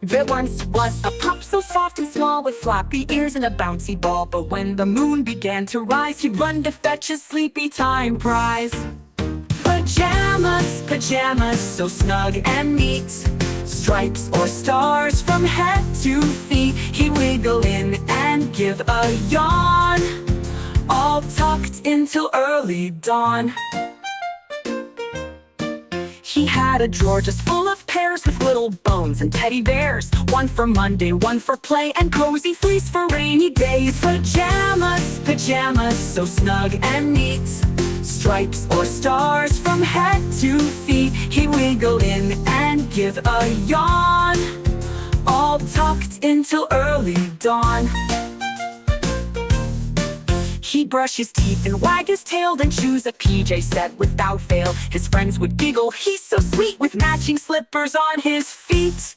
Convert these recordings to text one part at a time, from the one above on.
There once was a pup so soft and small, with floppy ears and a bouncy ball. But when the moon began to rise, he'd run to fetch his sleepy time prize. Pajamas, pajamas, so snug and neat, stripes or stars from head to feet. He'd wiggle in and give a yawn, all tucked in till early dawn. He had a drawer just full of pairs with little bones and teddy bears. One for Monday, one for play, and cozy fleece for rainy days. Pajamas, pajamas, so snug and neat, stripes or stars from head to feet. He'd wiggle in and give a yawn, all tucked in till early dawn. He'd brush his teeth and wag his tail, then choose a PJ set without fail. His friends would giggle, he's so sweet, with matching slippers on his feet.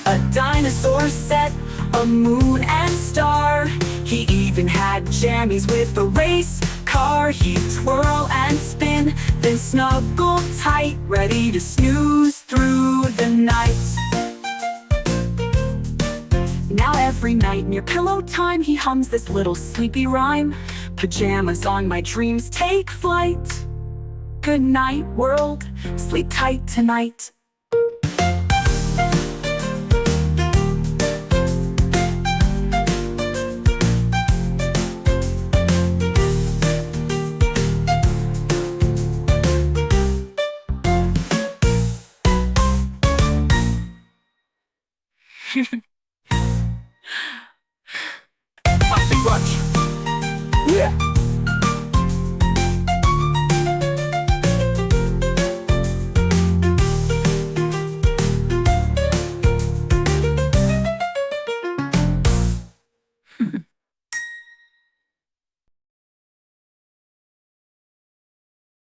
A dinosaur set, a moon and star. He even had jammies with a race car. He'd twirl and spin, then snuggle tight, ready to snooze through the night. Now every night near pillow time, he hums this little sleepy rhyme. Pajamas on, my dreams take flight. Good night, world, sleep tight tonight.